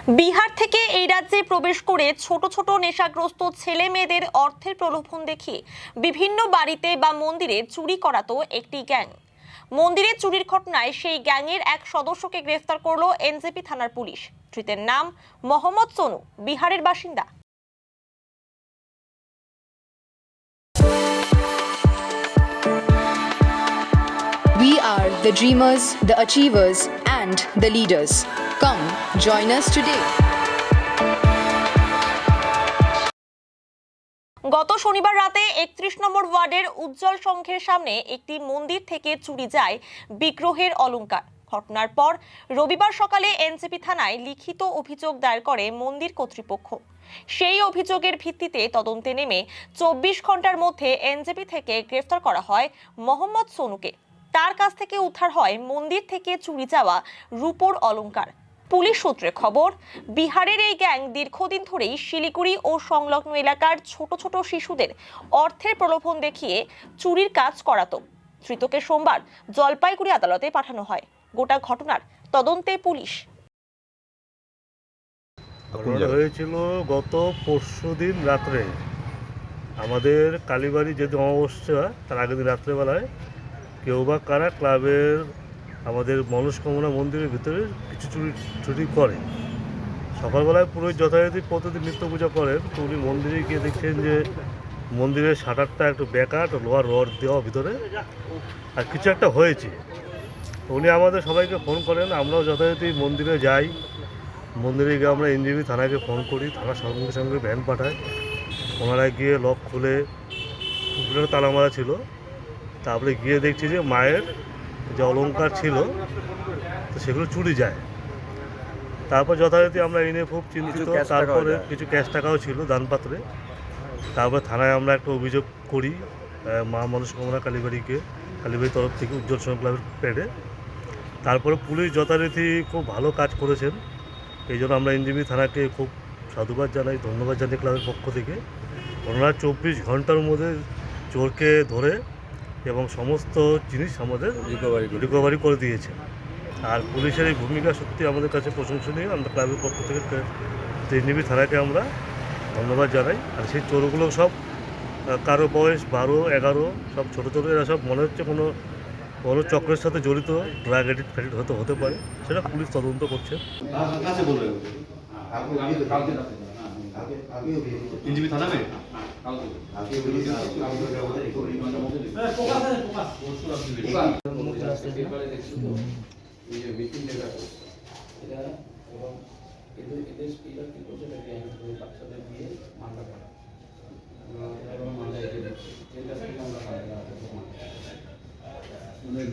বিহার থেকে এই রাজ্যে প্রবেশ করে ছোট ছোট নেশাগ্রস্ত ছেলে মেয়েদের অর্থের প্রলোভন দেখিয়ে বিভিন্ন বাড়িতে বা মন্দিরে চুরি করাতো একটি গ্যাং। মন্দিরে চুরির ঘটনায় সেই গ্যাংয়ের এক সদস্যকে গ্রেফতার করলো এনজেপি থানার পুলিশ। ধৃতের নাম মোহাম্মদ সোনু, বিহারের বাসিন্দা। We are the dreamers, the achievers, and the leaders. Come, join us today. গত শনিবার রাতে 31 নম্বর ওয়ার্ডের উজ্জ্বল সংঘের সামনে একটি মন্দির থেকে চুরি যায় বিগ্রহের অলংকার। ঘটনার পর রবিবার সকালে এনজেপি থানায় লিখিত অভিযোগ দায়ের করে মন্দির কর্তৃপক্ষ। সেই অভিযোগের ভিত্তিতে তদন্তে নেমে 24 ঘন্টার মধ্যে এনজেপি থেকে গ্রেফতার করা হয় মোহাম্মদ সোনুকে। তার কাছ থেকে উদ্ধার হয় মন্দির থেকে চুরি যাওয়া রূপোর অলংকার। পুলিশ সূত্রে খবর, বিহারের এই গ্যাং দীর্ঘদিন ধরেই শিলিগুড়ি ও সংলগ্ন এলাকার ছোট ছোট শিশুদের অর্থের প্রলোভন দেখিয়ে চুরির কাজ করাতো। ধৃতকে সোমবার জলপাইগুড়ি আদালতে পাঠানো হয়। গোটা ঘটনার তদন্তে পুলিশ। হয়েছিল গত পরশুদিন রাত্রে আমাদের কালীবাড়ি যেদিন অমাবস্যা তার আগের দিন রাত্রেবেলায় কেউ বা কারা ক্লাবের আমাদের মনস্কামনা মন্দিরের ভিতরে কিছু চুরি করে। সকালবেলায় পুরোহিত যথারীতি প্রতিদিন নিত্য পূজা করেন, তো উনি মন্দিরে গিয়ে দেখছেন যে মন্দিরের শাটারটা একটু বেকার, লোহার রড দেওয়া ভিতরে আর কিছু একটা হয়েছে। তো উনি আমাদের সবাইকে ফোন করেন, আমরাও যথারীতি মন্দিরে যাই। মন্দিরে গিয়ে আমরা এনজেপি থানাকে ফোন করি, থানার সঙ্গে সঙ্গে ভ্যান পাঠায়। ওনারা গিয়ে লক খুলে তালা মারা ছিল। তারপরে গিয়ে দেখছি যে মায়ের যে অলংকার ছিল তো সেগুলো চুরি যায়। তারপর যথারীতি আমরা এনে খুব চিন্তিত। তারপরে কিছু ক্যাশ টাকাও ছিল দানপাত্রে। তারপর থানায় আমরা একটা অভিযোগ করি মা মনস্কামনা কালীবাড়ির তরফ থেকে উজ্জ্বল সংঘ ক্লাবের প্যাডে। তারপরে পুলিশ যথারীতি খুব ভালো কাজ করেছেন, এই জন্য আমরা এনজেপি থানাকে খুব সাধুবাদ জানাই, ধন্যবাদ জানাই ক্লাবের পক্ষ থেকে। ওনারা 24 ঘন্টার মধ্যে চোরকে ধরে এবং সমস্ত জিনিস আমাদের রিকভারি করে দিয়েছে। আর পুলিশের এই ভূমিকা সত্যি আমাদের কাছে প্রশংসনীয়। আমরা ক্লাবের পক্ষ থেকে এনজেপি থানাকে আমরা ধন্যবাদ জানাই। আর সেই চোরগুলো সব কারো বয়স 12-11, সব ছোটো ছোটো, এরা সব মনে হচ্ছে কোনো চক্রের সাথে জড়িত, ড্রাগ এডিক্ট ফ্যাডিক্ট হতে পারে, সেটা পুলিশ তদন্ত করছে। অনেক